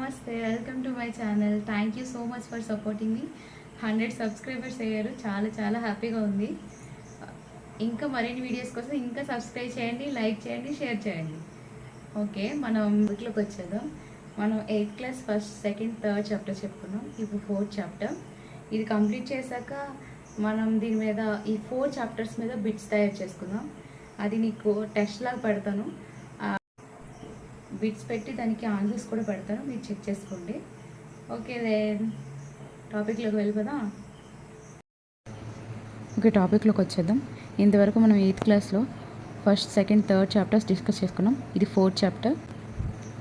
నమస్తే, welcome to my channel. Thank you so much for supporting me. 100 subscribers అయ్యారు, చాలా చాలా హ్యాపీగా ఉంది. ఇంకా మరిన్ని వీడియోస్ కోసం ఇంకా సబ్స్క్రైబ్ చేయండి, లైక్ చేయండి, షేర్ చేయండి. ఓకే, మనం బుక్లోకి వచ్చేద్దాం. మనం 8th class first, second, third chapter చెప్పుకున్నాం. ఇప్పుడు 4th చాప్టర్. ఇది కంప్లీట్ చేశాక మనం దీని మీద ఈ 4 చాప్టర్స్ మీద బిట్స్ తయారు చేసుకుందాం. అది నీకు టెస్ట్ లాగా పెడతాను. బిట్స్ పెట్టి దానికి ఆన్సర్స్ కూడా పెడతాను, మీరు చెక్ చేసుకోండి. ఓకే, టాపిక్లోకి వెళ్ళిపోదాం. ఓకే, టాపిక్లోకి వచ్చేద్దాం. ఇంతవరకు మనం 8th క్లాస్లో first, second, third chapters discuss చేసుకున్నాం. ఇది 4th chapter.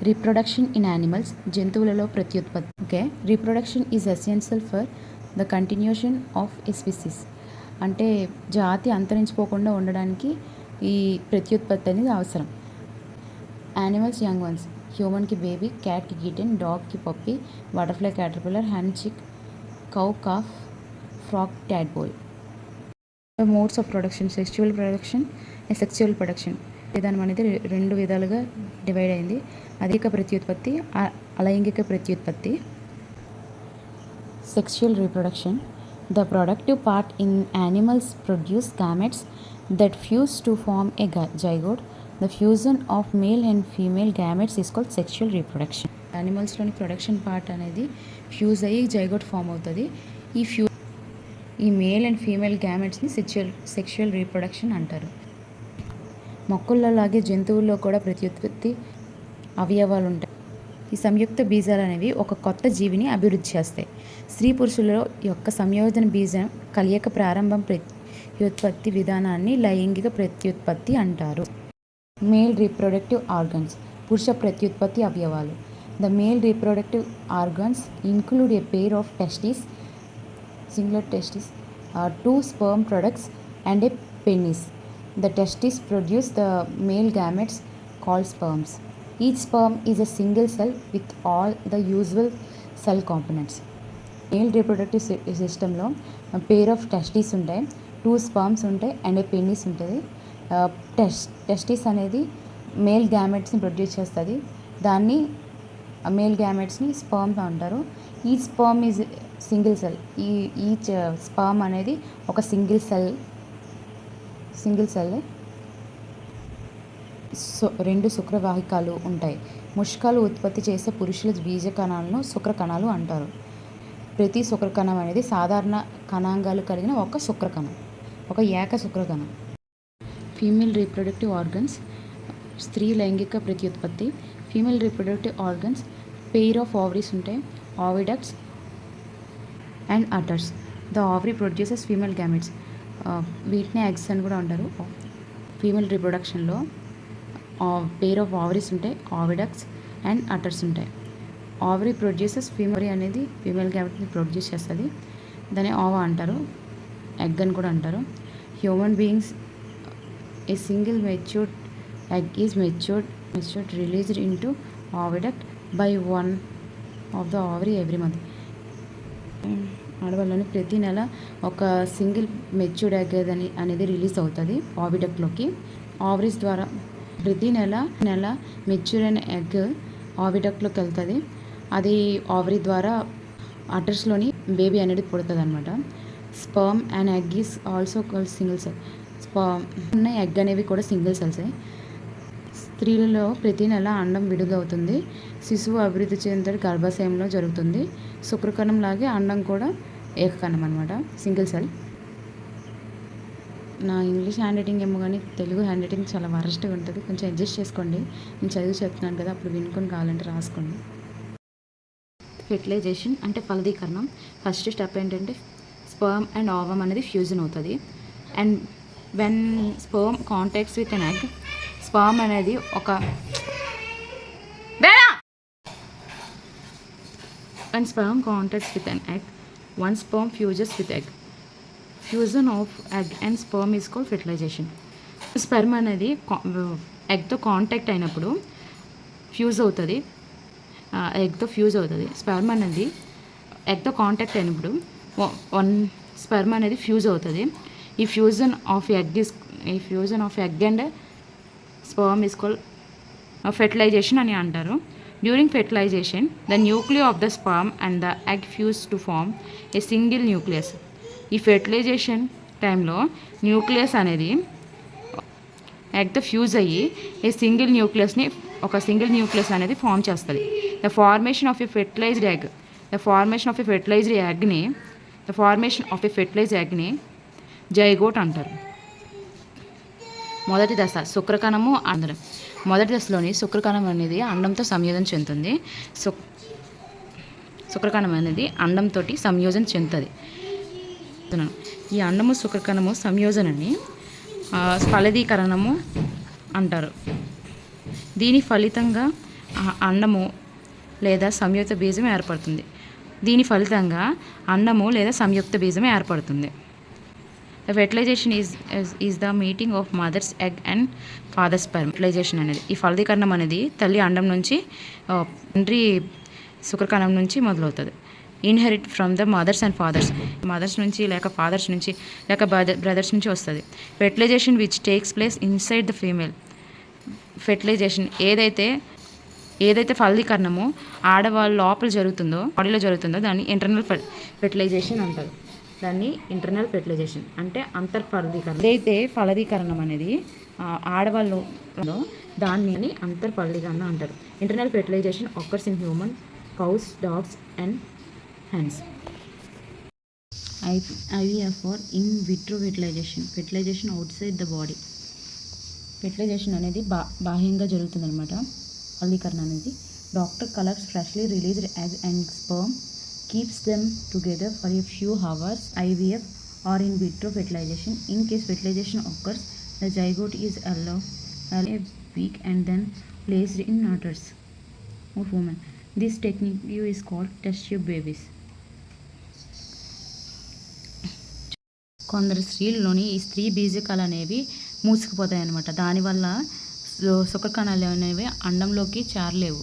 Reproduction in animals, జంతువులలో ప్రత్యుత్పత్తి. Okay, reproduction is essential for the continuation of a species. అంటే జాతి అంతరించిపోకుండా ఉండడానికి ఈ ప్రత్యుత్పత్తి అనేది అవసరం. యానిమల్స్ యంగ్ వన్స్, హ్యూమన్కి బేబీ, క్యాట్కి కిటెన్, డాగ్కి puppy, butterfly caterpillar, hen chick, cow calf, frog tadpole. Modes of production, sexual production, sexual production. విధానం అనేది 2 విధాలుగా డివైడ్ అయింది. అధిక ప్రత్యుత్పత్తి, అలైంగిక ప్రత్యుత్పత్తి. Sexual reproduction, the productive part in animals produce gametes that fuse to form a zygote. The fusion of male and female gametes is called sexual reproduction. యానిమల్స్లోని production part అనేది fuse అయ్యి జైగోట్ ఫామ్ అవుతుంది. ఈ male and female గ్యామెట్స్ని sexual reproduction అంటారు. మొక్కల్లోలాగే జంతువుల్లో కూడా ప్రత్యుత్పత్తి అవయవాలు ఉంటాయి. ఈ సంయుక్త బీజాలు అనేవి ఒక కొత్త జీవిని అభివృద్ధి చేస్తాయి. స్త్రీ పురుషుల యొక్క సంయోజన బీజం కలయిక ప్రారంభం ప్రత్యుత్పత్తి విధానాన్ని లైంగిక ప్రత్యుత్పత్తి అంటారు. మేల్ రీప్రొడక్టివ్ ఆర్గన్స్, పురుష ప్రత్యుత్పత్తి అవయవాలు. The male reproductive organs include a pair of testis, singular testis, 2 sperm products and a penis. The testes produce the male gametes called sperms. Each sperm is a single cell with all the usual cell components. Male reproductive సిస్టంలో pair of testis ఉంటాయి, 2 sperms ఉంటాయి and A penis ఉంటుంది. Testis అనేది male గ్యామెట్స్ని produce చేస్తుంది. దాన్ని male గ్యామెట్స్ని sperm అంటారు. ఈ sperm is single cell. Each sperm అనేది ఒక సింగిల్ సెల్. 2 శుక్రవాహికాలు ఉంటాయి. ముష్కాలు ఉత్పత్తి చేసే పురుషుల బీజ కణాలను శుక్రకణాలు అంటారు. ప్రతి శుక్రకణం అనేది సాధారణ కణాంగాలు కలిగిన ఒక శుక్రకణం, ఒక ఏక శుక్రకణం. ఫీమేల్ రీప్రొడక్టివ్ ఆర్గన్స్, స్త్రీ లైంగిక ప్రత్యుత్పత్తి. Female reproductive organs pair of ovaries ఉంటాయి, oviducts and others. The ovary produces female gametes. వీటిని ఎగ్స్ అని కూడా అంటారు. ఫీమేల్ రీప్రొడక్షన్లో పెయిర్ ఆఫ్ ఓవరీస్ ఉంటాయి, ఓవిడక్ట్స్ అండ్ అడర్స్ ఉంటాయి. ఓవరీ ప్రొడ్యూసెస్ ఫీమేల్ అనేది ఫీమేల్ గ్యామెట్ని ప్రొడ్యూస్ చేస్తుంది. దాన్ని ఓవా అంటారు, ఎగ్ అని కూడా అంటారు. Human beings, a single matured egg is matured released into oviduct by one of the ovary every month. ఆడవాళ్ళని ప్రతి నెల ఒక సింగిల్ మెచ్యూర్డ్ ఎగ్ అనేది రిలీజ్ అవుతుంది ఓవిడక్ట్లోకి. ఓవరీస్ ద్వారా ప్రతి నెల మెచ్యూర్ అయిన ఎగ్ ఓవిడక్ట్లోకి వెళ్తుంది. అది ఓవరీ ద్వారా అడర్స్లోని బేబీ అనేది పుడుతుంది అనమాట. Sperm and egg is also called single cell. ఉన్న ఎగ్ అనేవి కూడా సింగిల్ సెల్సే. స్త్రీలలో ప్రతి నెల అండం విడుదలవుతుంది. శిశువు అభివృద్ధి చెందడం గర్భాశయంలో జరుగుతుంది. శుక్రకణం లాగే అండం కూడా ఏకకణం అనమాట, సింగిల్ సెల్. నా ఇంగ్లీష్ హ్యాండ్ రైటింగ్ ఏమో కానీ తెలుగు హ్యాండ్ రైటింగ్ చాలా వరస్ట్గా ఉంటుంది, కొంచెం అడ్జస్ట్ చేసుకోండి. నేను చదివి చెప్తున్నాను కదా, అప్పుడు వినుకొని కావాలంటే రాసుకోండి. ఫెర్టిలైజేషన్ అంటే ఫలదీకరణం. ఫస్ట్ స్టెప్ ఏంటంటే స్పర్మ్ అండ్ ఓవమ్ అనేది ఫ్యూజన్ అవుతుంది. And when sperm contacts with an egg, sperm అనేది when sperm contacts with an egg, one sperm fuses with egg. Fusion of egg and sperm is called fertilization. Sperm అనేది ఎగ్తో contact అయినప్పుడు fuse అవుతుంది, ఎగ్తో fuse అవుతుంది. Sperm అనేది ఎగ్తో contact అయినప్పుడు one sperm అనేది fuse అవుతుంది. ఈ fusion of egg and sperm is called fertilisation అని అంటారు. During fertilization, the nuclei of the sperm and the egg fuse to form a single nucleus. ఈ ఫెర్టిలైజేషన్ టైంలో న్యూక్లియస్ అనేది ఎగ్తో ఫ్యూజ్ అయ్యి ఒక సింగిల్ న్యూక్లియస్ అనేది ఫామ్ చేస్తుంది. The formation of a fertilised ఎగ్ని జైగోట్ అంటారు. మొదటి దశ శుక్రకణము అందడం. మొదటి దశలోని శుక్రకణం అనేది అండంతో సంయోజన చెందుతుంది. శుక్రకణం అనేది అండంతో సంయోజన చెందుతుంది. ఈ అండము శుక్రకణము సంయోజనని ఫలదీకరణము అంటారు. దీని ఫలితంగా అండము లేదా సంయుక్త బీజం ఏర్పడుతుంది. The fertilization is the meeting of mother's egg and father's sperm. Fertilization అనేది ఈ ఫలదీకరణం అనేది తల్లి అండం నుంచి తండ్రి శుక్రకణం నుంచి మొదలవుతుంది. ఇన్హెరిట్ ఫ్రమ్ ద మదర్స్ నుంచి లేక ఫాదర్స్ నుంచి లేక బ్రదర్స్ నుంచి వస్తుంది. Fertilisation which takes place inside the female. Fertilisation ఏదైతే ఫలదీకరణము ఆడవాళ్ళ లోపల బాడీలో జరుగుతుందో దాన్ని ఇంటర్నల్ ఫెర్టిలైజేషన్ అంటారు. అంటే అంతర్ఫలదీకరణ. ఏదైతే ఫలదీకరణం అనేది ఆడవాళ్ళు దాన్ని అంతర్ఫలదీకరణ అంటారు. Internal fertilisation occurs in human, cows, dogs and hens. IVF or in vitro fertilization outside the body. Fertilisation అనేది బాహ్యంగా జరుగుతుంది అనమాట. ఫలదీకరణ అనేది doctor collects freshly released egg and sperm, keeps them together for a few hours. IVF or in vitro fertilization. In case fertilization occurs, the zygote is allowed a week and then placed in uterus of woman. This technique is called test tube babies. కొందరు స్త్రీల్లోని ఈ స్త్రీ బీజకాలు అనేవి మూసుకుపోతాయి అన్నమాట. దానివల్ల శుక్రకణాలు అనేవి అండంలోకి చేరలేవు.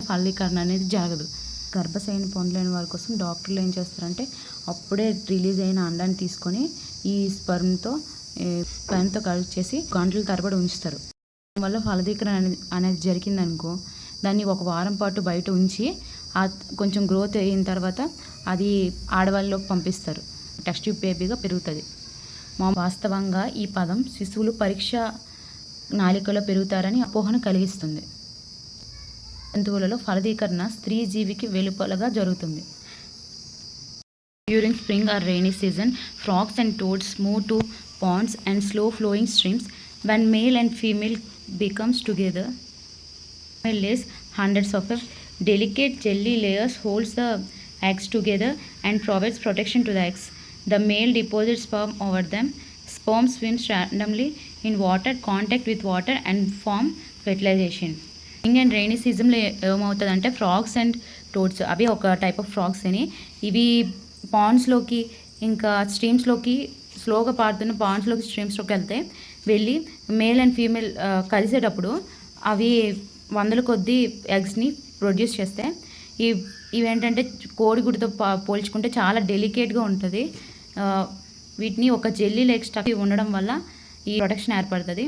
ఫలదీకరణ అనేది జరగదు. గర్భశయనం పొందలేని వారి కోసం డాక్టర్లు ఏం చేస్తారంటే అప్పుడే రిలీజ్ అయిన అండాన్ని తీసుకొని ఈ స్పెర్మ్తో కలెక్ట్ చేసి గంటల తరబడి ఉంచుతారు. దానివల్ల ఫలదీకరణ అనేది జరిగిందనుకో దాన్ని ఒక వారం పాటు బయట ఉంచి కొంచెం గ్రోత్ అయిన తర్వాత అది ఆడవాళ్ళలోకి పంపిస్తారు. టెస్ట్ ట్యూబ్ బేబీగా పెరుగుతుంది. వాస్తవంగా ఈ పదం శిశువులు పరీక్ష నాళికలో పెరుగుతారని అపోహను కలిగిస్తుంది. జంతువులలో ఫలదీకరణ స్త్రీ జీవికి వెలుపలగా జరుగుతుంది. During spring or rainy season, frogs and toads move to ponds and slow flowing streams. When male and female becomes together, female lays hundreds of delicate jelly layers holds the eggs together and provides protection to the eggs. The male deposits sperm over them. Sperm swims randomly in water, contact with water and form fertilization. Spring and rainy సీజన్లో ఏమవుతుంది అంటే frogs and టోడ్స్ అవి ఒక type of frogs అని ఇవి పాండ్స్లోకి ఇంకా స్ట్రీమ్స్లోకి స్లోగా పారుతున్న పాండ్స్లోకి స్ట్రీమ్స్లోకి వెళ్ళి మేల్ అండ్ ఫీమేల్ కలిసేటప్పుడు అవి వందల కొద్దీ ఎగ్స్ని ప్రొడ్యూస్ చేస్తాయి. ఇవేంటంటే కోడిగుడ్డుతో పోల్చుకుంటే చాలా డెలికేట్గా ఉంటుంది. వీటిని ఒక జెల్లీ లైక్ స్ట్రక్చర్ ఉండడం వల్ల ఈ ప్రొటెక్షన్ ఏర్పడుతుంది.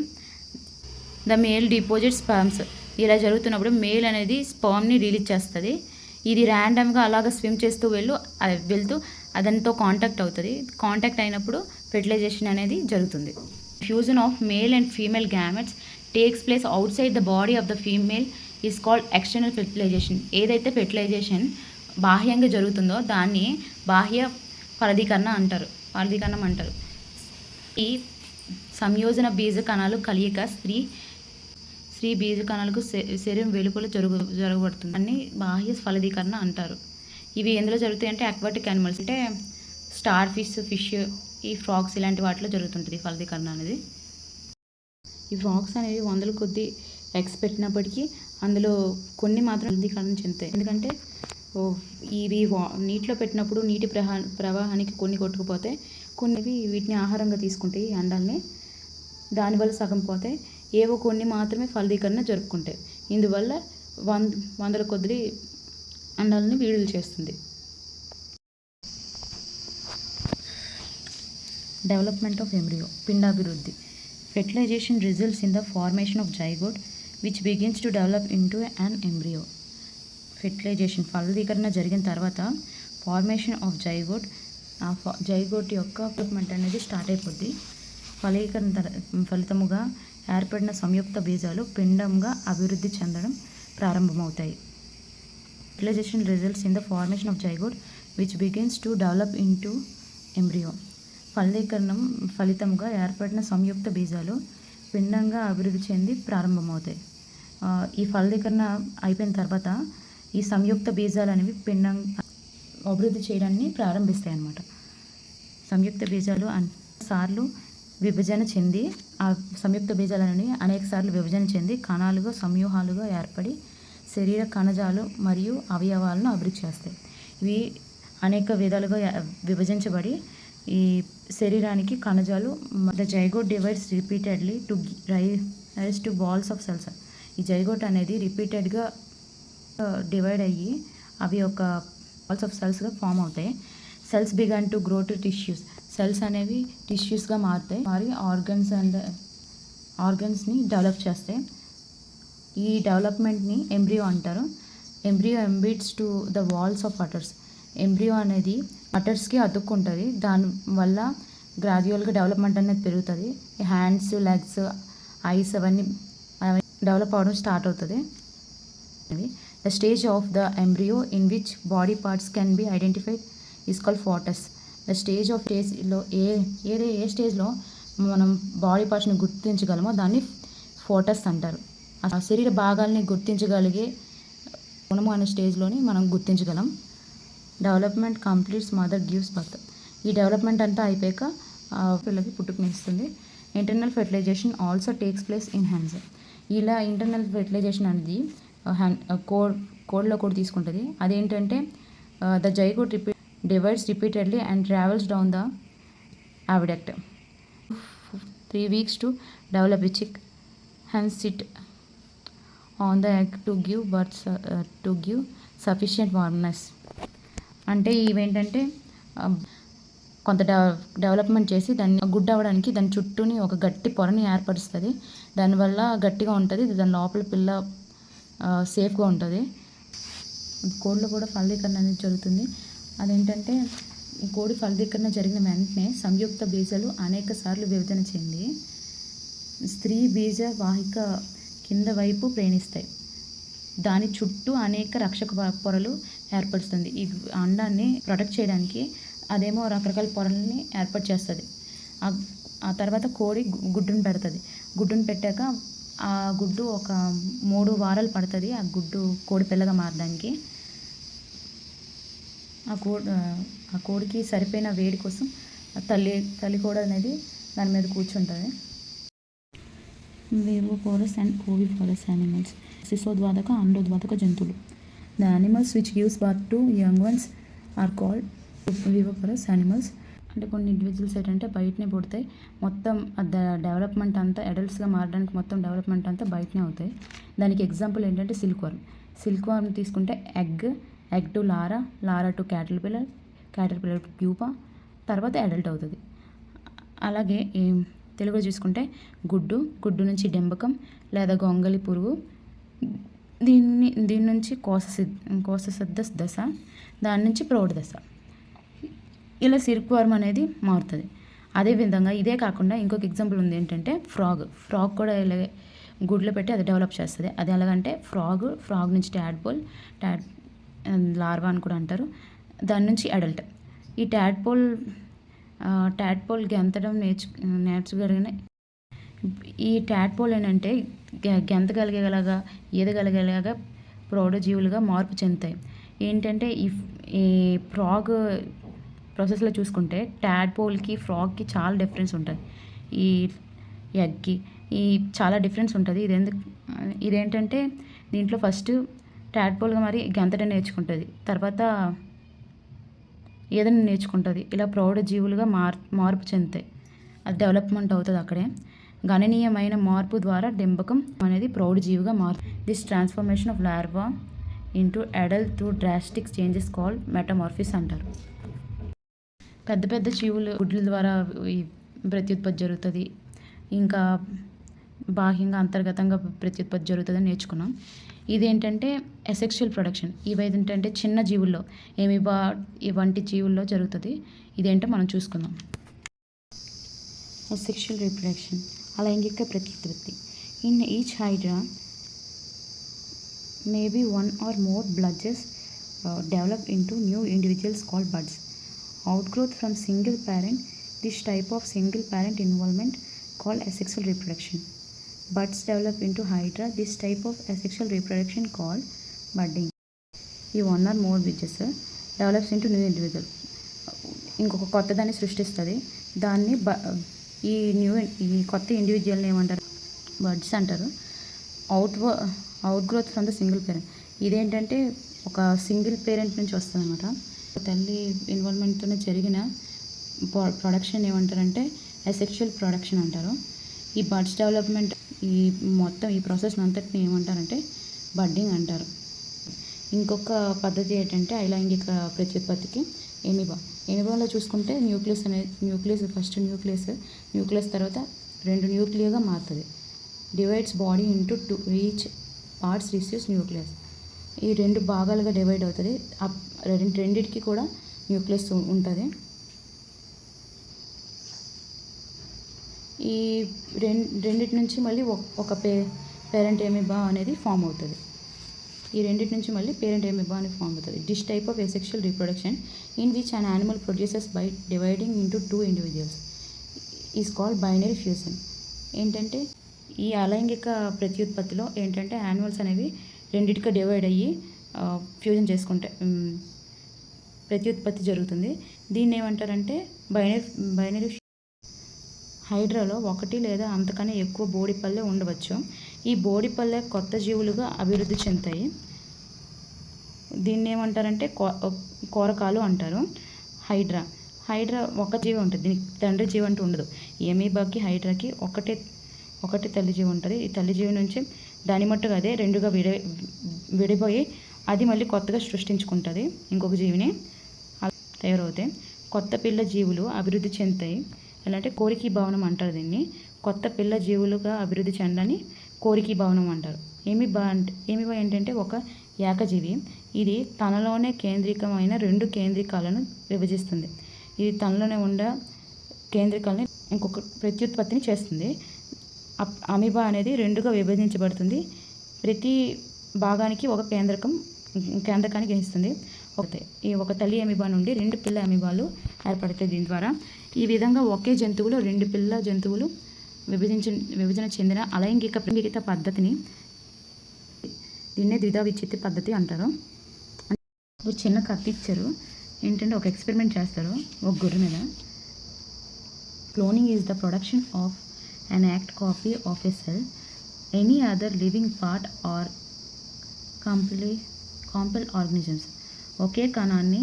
The male deposit sperms. ఇలా జరుగుతున్నప్పుడు మేల్ అనేది స్పర్మ్ని రిలీజ్ చేస్తుంది. ఇది ర్యాండమ్గా అలాగ స్విమ్ చేస్తూ వెళ్తూ అదంతో కాంటాక్ట్ అవుతుంది. కాంటాక్ట్ అయినప్పుడు ఫెర్టిలైజేషన్ అనేది జరుగుతుంది. Fusion of male and female gametes takes place out side the body of the female is called external fertilisation. ఏదైతే ఫెర్టిలైజేషన్ బాహ్యంగా జరుగుతుందో దాన్ని బాహ్య ఫలదీకరణం అంటారు. ఈ సంయోజన బీజ కణాలు కలియక స్త్రీ బీజ కణాలకు శరీరం వెలుపల జరగబడుతుంది. అన్ని బాహ్య ఫలదీకరణ అంటారు. ఇవి ఎందులో జరుగుతాయి అంటే అక్వాటిక్ యానిమల్స్ అంటే స్టార్ ఫిష్, ఈ ఫ్రాగ్స్ ఇలాంటి వాటిలో జరుగుతుంటుంది ఫలదీకరణ అనేది. ఈ ఫ్రాగ్స్ అనేవి వందల కొద్ది ఎగ్స్ పెట్టినప్పటికీ అందులో కొన్ని మాత్రం ఫలదీకరణ చెందుతాయి. ఎందుకంటే ఇవి నీటిలో పెట్టినప్పుడు నీటి ప్రవాహానికి కొన్ని కొట్టుకుపోతాయి, కొన్ని వీటిని ఆహారంగా తీసుకుంటాయి ఈ అండాలని. దానివల్ల సగం పోతాయి, ఏవో కొన్ని మాత్రమే ఫలదీకరణ జరుపుకుంటాయి. ఇందువల్ల వందల కొద్ది అండాలని విడుదల చేస్తుంది. Development of embryo. పిండాభివృద్ధి. Fertilisation results in the formation of zygote. Which begins to develop into an embryo. Fertilisation ఫలదీకరణ జరిగిన తర్వాత ఫార్మేషన్ ఆఫ్ జైగోట్, ఆ జైగోట్ యొక్క డెవలప్మెంట్ అనేది స్టార్ట్ అయిపోద్ది. ఫలీకరణ ఫలితముగా ఏర్పడిన సంయుక్త బీజాలు పిండంగా అభివృద్ధి చెందడం ప్రారంభమవుతాయి. Fertilisation results in the formation of zygote which begins to develop into embryo. ఫలీకరణం ఫలితముగా ఏర్పడిన సంయుక్త బీజాలు పిండంగా అభివృద్ధి చెంది ప్రారంభమవుతాయి. ఈ ఫలదీకరణ అయిపోయిన తర్వాత ఈ సంయుక్త బీజాలు అనేవి పిండం అభివృద్ధి చేయడాన్ని ప్రారంభిస్తాయి అన్నమాట. సంయుక్త బీజాలు సార్లు విభజన చెంది, ఆ సంయుక్త బీజాలని అనేక సార్లు విభజన చెంది కణాలుగా సమూహాలుగా ఏర్పడి శరీర కణజాలు మరియు అవయవాలను అభివృద్ధి చేస్తాయి. ఇవి అనేక విధాలుగా విభజించబడి ఈ శరీరానికి కణజాలు. The zygote divides repeatedly to rise to balls of cells. ఈ జైగోట్ అనేది రిపీటెడ్గా డివైడ్ అయ్యి అవి ఒక బాల్స్ ఆఫ్ సెల్స్గా ఫామ్ అవుతాయి. Cells began to grow to tissues. Cells అనేవి టిష్యూస్గా మారుతాయి, మారి ఆర్గన్స్ని డెవలప్ చేస్తాయి. ఈ డెవలప్మెంట్ని ఎంబ్రియో అంటారు. Embryo embeds to the walls of uterus. Embryo అనేది అటర్స్కి అతుక్కుంటుంది. దానివల్ల గ్రాడ్యువల్గా డెవలప్మెంట్ అనేది పెరుగుతుంది. హ్యాండ్స్, లెగ్స్, ఐస్ అవన్నీ డెవలప్ అవ్వడం స్టార్ట్ అవుతుంది. The stage of the embryo in which body parts can be identified is called foetus. The stage of స్టేజ్లో ఏ స్టేజ్లో మనం బాడీ పార్ట్స్ని గుర్తించగలమో దాన్ని ఫోటస్ అంటారు. ఆ శరీర భాగాల్ని గుర్తించగలిగే గుణము అనే స్టేజ్లోని మనం గుర్తించగలం. Development completes mother gives birth. ఈ డెవలప్మెంట్ అంతా అయిపోయాక పిల్లకి పుట్టుకనిస్తుంది. Internal fertilisation also takes place in hands. ఇలా ఇంటర్నల్ ఫెర్టిలైజేషన్ అనేది కోడ్లో కూడా తీసుకుంటుంది. అదేంటంటే the zygote divides repeatedly and travels down the oviduct 3 weeks to develop a chick, hence sit on the egg to give birth to give sufficient warmness. అంటే ఇవేంటంటే కొంత development చేసి దాన్ని గుడ్ అవ్వడానికి దాని చుట్టూని ఒక గట్టి పొరని ఏర్పరుస్తుంది. దానివల్ల గట్టిగా ఉంటుంది. దాని లోపల పిల్ల సేఫ్గా ఉంటుంది. కోడిలో కూడా ఫలదీకరణ అనేది జరుగుతుంది. అదేంటంటే ఈ కోడి ఫలదీకరణ జరిగిన వెంటనే సంయుక్త బీజాలు అనేక సార్లు విభజన చెంది స్త్రీ బీజ వాహిక కింద వైపు ప్రయాణిస్తాయి. దాని చుట్టూ అనేక రక్షక పొరలు ఏర్పరుస్తుంది. ఈ అండాన్ని ప్రొటెక్ట్ చేయడానికి అదేమో రకరకాల పొరల్ని ఏర్పాటు చేస్తుంది. ఆ తర్వాత కోడి గుడ్డును పెడుతుంది. గుడ్డును పెట్టాక ఆ గుడ్డు ఒక 3 వారాలు పడుతుంది ఆ గుడ్డు కోడి పిల్లగా మారడానికి. ఆ కోడికి సరిపోయిన వేడి కోసం తల్లి కోడి అనేది దాని మీద కూర్చుంటుంది. వివోపోరస్ అండ్ ఓవిపోరస్ యానిమల్స్. శిశోద్వాదక, అండోద్వాదక జంతువులు. The animals which gives birth to young ones are called viviparous animals. అంటే కొన్ని ఇండివిజువల్స్ ఏంటంటే బయటనే పుడతాయి. మొత్తం డెవలప్మెంట్ అంతా అడల్ట్స్గా మారడానికి మొత్తం డెవలప్మెంట్ అంతా బయటనే అవుతాయి. దానికి ఎగ్జాంపుల్ ఏంటంటే సిల్క్ వర్మ్ తీసుకుంటే egg to larva to caterpillar to pupa, తర్వాత అడల్ట్ అవుతుంది. అలాగే తెలుగులో చూసుకుంటే గుడ్డు నుంచి డెంబకం లేదా గొంగలి పురుగు, దీని నుంచి కోశసిద్ధ దశ, దాని నుంచి ప్రౌఢ దశ, ఇలా సిల్క్ వర్మ్ అనేది మారుతుంది. అదేవిధంగా ఇదే కాకుండా ఇంకొక ఎగ్జాంపుల్ ఉంది ఏంటంటే ఫ్రాగ్ కూడా ఇలాగే గుడ్లు పెట్టి అది డెవలప్ చేస్తుంది. అది ఎలాగంటే ఫ్రాగ్ నుంచి ట్యాడ్పోల్ లార్వా అని కూడా అంటారు. దాని నుంచి అడల్ట్. ఈ ట్యాడ్పోల్ గెంతడం నేర్చుగలిగిన ఈ ట్యాడ్పోల్ ఏంటంటే గెంతగలిగేలాగా ఈదగలిగేలాగా ప్రౌఢజీవులుగా మార్పు చెందుతాయి. ఏంటంటే ఈ ఫ్రాగ్ ప్రాసెస్లో చూసుకుంటే ట్యాడ్పోల్కి ఫ్రాగ్కి చాలా డిఫరెన్స్ ఉంటుంది. ఈ ఎగ్కి చాలా డిఫరెన్స్ ఉంటుంది. ఇదేంటంటే దీంట్లో ఫస్ట్ ట్యాడ్పోల్గా మరి గెంతడం నేర్చుకుంటుంది, తర్వాత ఏదైనా నేర్చుకుంటుంది. ఇలా ప్రౌఢజీవులుగా మార్పు చెందుతాయి. అది డెవలప్మెంట్ అవుతుంది అక్కడే. గణనీయమైన మార్పు ద్వారా డెంబకం అనేది ప్రౌఢజీవిగా this transformation of larva into adult through drastic changes called metamorphosis అంటారు. పెద్ద జీవులు గుడ్ల ద్వారా ప్రత్యుత్పత్తి జరుగుతుంది. ఇంకా బాహ్యంగా అంతర్గతంగా ప్రత్యుత్పత్తి జరుగుతుందని నేర్చుకున్నాం. ఇదేంటంటే అసెక్షువల్ ప్రొడక్షన్. ఇవేంటంటే చిన్న జీవుల్లో ఎమీబా వంటి జీవుల్లో జరుగుతుంది. ఇదేంటో మనం చూసుకుందాం. అసెక్షువల్ రీప్రొడక్షన్, అలైంగిక ప్రత్యుత్పత్తి. In each hydra maybe one or more bludges develop into new individuals called buds. Outgrowth from single parent. This type of single parent involvement called asexual reproduction. Buds develop into hydra. This type of asexual reproduction called budding. ఈ one or more బిడ్జెస్ develops into new individual, ఇంకొక కొత్త దాన్ని సృష్టిస్తుంది. దాన్ని ఈ కొత్త ఇండివిజువల్ని ఏమంటారు? Buds అంటారు. Out growth from the single parent. ఇదేంటంటే ఒక సింగిల్ పేరెంట్ నుంచి వస్తుంది అనమాట. తల్లి ఇన్వాల్వ్మెంట్తోనే జరిగిన ప్రొడక్షన్ ఏమంటారంటే అసెక్షువల్ ప్రొడక్షన్ అంటారు. ఈ బడ్స్ డెవలప్మెంట్ ఈ ప్రాసెస్ అంతటిని ఏమంటారంటే బడ్డింగ్ అంటారు. ఇంకొక పద్ధతి ఏంటంటే అలైంగిక ప్రత్యుత్పత్తికి ఎమీబాలో చూసుకుంటే న్యూక్లియస్ ఫస్ట్ న్యూక్లియస్ తర్వాత 2 న్యూక్లియగా మారుతుంది. Divides body into 2 each parts receives nucleus. ఈ 2 భాగాలుగా డివైడ్ అవుతుంది. రెండింటికి కూడా న్యూక్లియస్ ఉంటుంది. ఈ రెండింటి నుంచి మళ్ళీ ఒక పేరెంట్ ఎమీబా అనేది ఫామ్ అవుతుంది. This type of asexual reproduction in which an animal produces by dividing into 2 individuals is called binary fusion. ఏంటంటే ఈ అలైంగిక ప్రత్యుత్పత్తిలో ఏంటంటే యానిమల్స్ అనేవి రెండింటిగా డివైడ్ అయ్యి ఫ్యూజన్ చేసుకుంటే ప్రత్యుత్పత్తి జరుగుతుంది. దీన్ని ఏమంటారంటే బైనరీ. హైడ్రాలో 1 లేదా అంతకన్నా ఎక్కువ బోడిపల్లె ఉండవచ్చు. ఈ బోడిపల్లె కొత్త జీవులుగా అభివృద్ధి చెందుతాయి. దీన్ని ఏమంటారంటే కోరకాలు అంటారు. హైడ్రా ఒక జీవి ఉంటుంది, దీనికి తండ్రి జీవి అంటూ ఉండదు. ఎమీబాకి హైడ్రాకి ఒకటే తల్లి జీవి ఉంటుంది. ఈ తల్లి జీవి నుంచి దాని మట్టుగా అదే 2గా విడిపోయి అది మళ్ళీ కొత్తగా సృష్టించుకుంటుంది. ఇంకొక జీవిని తయారవుతాయి. కొత్త పిల్ల జీవులు అభివృద్ధి చెందుతాయి. ఎలా అంటే కోరికీ భవనం అంటారు దీన్ని. కొత్త పిల్ల జీవులుగా అభివృద్ధి చెందని కోరికీ భవనం అంటారు. ఎమీబా ఏంటంటే ఒక ఏకజీవి. ఇది తనలోనే కేంద్రీకమైన 2 కేంద్రికాలను విభజిస్తుంది. ఇది తనలోనే ఉండే కేంద్రికాలని ఇంకొక ప్రత్యుత్పత్తిని చేస్తుంది. అమీబా అనేది 2గా విభజించబడుతుంది. ప్రతి భాగానికి ఒక కేంద్రకాన్ని గ్రహిస్తుంది. ఈ ఒక తల్లి అమీబా నుండి 2 పిల్ల అమీబాలు ఏర్పడతాయి. దీని ద్వారా ఈ విధంగా ఒకే జంతువులో 2 పిల్ల జంతువులు విభజన చెందిన అలైంగిక పద్ధతిని దీన్నే ద్విధా విచ్ఛిత్తి పద్ధతి అంటారు. ఒక చిన్న కత్తి ఇచ్చారు. ఏంటంటే ఒక ఎక్స్పెరిమెంట్ చేస్తారు ఒక గొర్రె మీద. Cloning is the production of an exact copy of a cell, any other living part or compile organisms. ఒకే కణాన్ని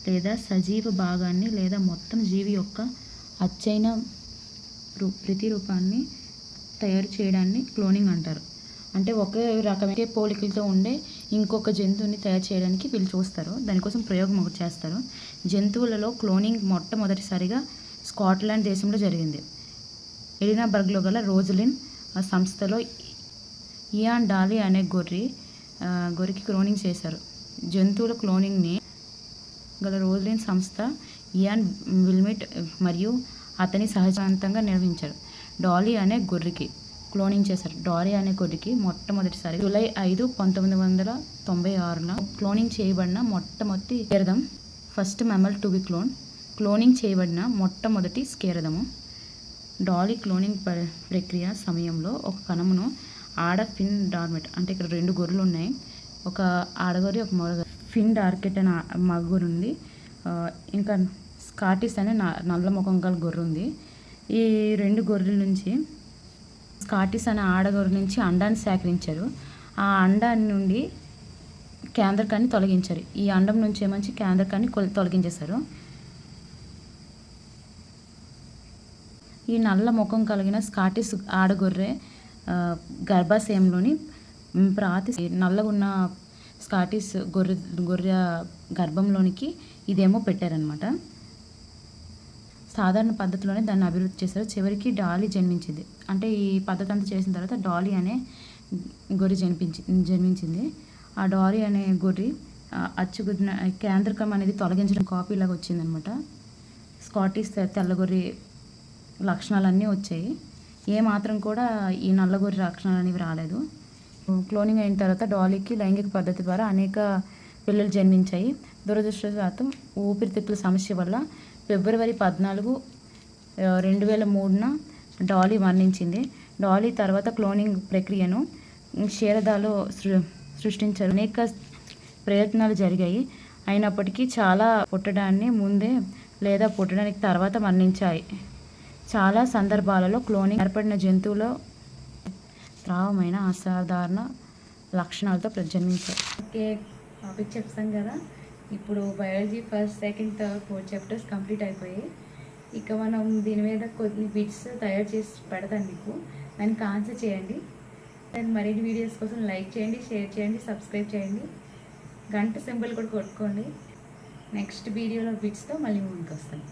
లేదా సజీవ భాగాన్ని లేదా మొత్తం జీవి యొక్క అచ్చైన ప్రతిరూపాన్ని తయారు చేయడాన్ని క్లోనింగ్ అంటారు. అంటే ఒకే రకమైన పోలికలతో ఉండే ఇంకొక జంతువుని తయారు చేయడానికి వీళ్ళు చూస్తారు. దానికోసం ప్రయోగం ఒకటి చేస్తారు. జంతువులలో క్లోనింగ్ మొట్టమొదటిసారిగా స్కాట్లాండ్ దేశంలో జరిగింది. ఎడినాబర్గ్లో గల రోజ్లిన్ సంస్థలో ఇయాన్ డాలీ అనే గొర్రెకి క్లోనింగ్ చేశారు. జంతువుల క్లోనింగ్ని గల రోజ్లిన్ సంస్థ ఇయాన్ విల్మిట్ మరియు అతని సహజాంతంగా నిర్వహించారు. డాలీ అనే గొర్రెకి క్లోనింగ్ చేశారు. డాలీ అనే గొర్రెకి మొట్టమొదటిసారి జూలై 5, 1996 క్లోనింగ్ చేయబడిన మొట్టమొదటి స్కేరదం, ఫస్ట్ మెమల్ టు బి క్లోనింగ్ చేయబడిన మొట్టమొదటి స్కేరదము. డాలీ క్లోనింగ్ ప్రక్రియ సమయంలో ఒక కణమును ఆడ ఫిన్ డార్మెట్, అంటే ఇక్కడ 2 గొర్రెలు ఉన్నాయి, ఒక ఆడగొర్రె ఒక మగ. ఫిన్ డార్కెట్ అనే మగగొర్రె ఉంది, ఇంకా స్కాటిస్ అనే నల్ల ముఖం గల గొర్రె ఉంది. ఈ 2 గొర్రెల నుంచి స్కాటిస్ అనే ఆడగొర్రె నుంచి అండాన్ని సేకరించారు. ఆ అండాన్ని నుండి కేంద్రకాన్ని తొలగించారు. ఈ అండం నుంచి ఏమంచి కేంద్రకాన్ని తొలగించేశారు. ఈ నల్ల ముఖం కలిగిన స్కాటిష్ ఆడగొర్రె గర్భాశయంలోని నల్లగా ఉన్న స్కాటిష్ గొర్రె గర్భంలోనికి ఇదేమో పెట్టారనమాట. సాధారణ పద్ధతిలోనే దాన్ని అభివృద్ధి చేశారు. చివరికి డాలీ జన్మించింది. అంటే ఈ పద్ధతి అంతా చేసిన తర్వాత డాలీ అనే గొర్రె జన్మించింది. ఆ డాలీ అనే గొర్రె అచ్చుగుద్దిన కేంద్రకం అనేది తొలగించడం కాపీలాగా వచ్చిందనమాట. స్కాటిష్ తెల్లగొర్రె లక్షణాలన్నీ వచ్చాయి. ఏ మాత్రం కూడా ఈ నల్లగొర్రె లక్షణాలు అనేవి రాలేదు. క్లోనింగ్ అయిన తర్వాత డాలీకి లైంగిక పద్ధతి ద్వారా అనేక పిల్లలు జన్మించాయి. దురదృష్టవశాత్తు ఊపిరితిత్తుల సమస్య వల్ల ఫిబ్రవరి 14, 2003న డాలీ మరణించింది. డాలీ తర్వాత క్లోనింగ్ ప్రక్రియను క్షీరదాలో సృష్టించారు. అనేక ప్రయత్నాలు జరిగాయి. అయినప్పటికీ చాలా పుట్టడాన్ని ముందే లేదా పుట్టడానికి తర్వాత మరణించాయి. చాలా సందర్భాలలో క్లోనింగ్ ఏర్పడిన జంతువులో స్రావమైన అసాధారణ లక్షణాలతో జన్మించాయి. ఓకే, టాపిక్ చెప్తాం కదా. ఇప్పుడు biology first, second, third, fourth chapters complete అయిపోయాయి. ఇక మనం దీని మీద కొన్ని బిట్స్ తయారు చేసి పెడతాను మీకు. దానికి ఆన్సర్ చేయండి. అండ్ మరిన్ని వీడియోస్ కోసం లైక్ చేయండి, షేర్ చేయండి, సబ్స్క్రైబ్ చేయండి, గంట సింబల్ కూడా కొట్టుకోండి. నెక్స్ట్ వీడియోలో బిట్స్తో మళ్ళీ ముందుకు వస్తాను.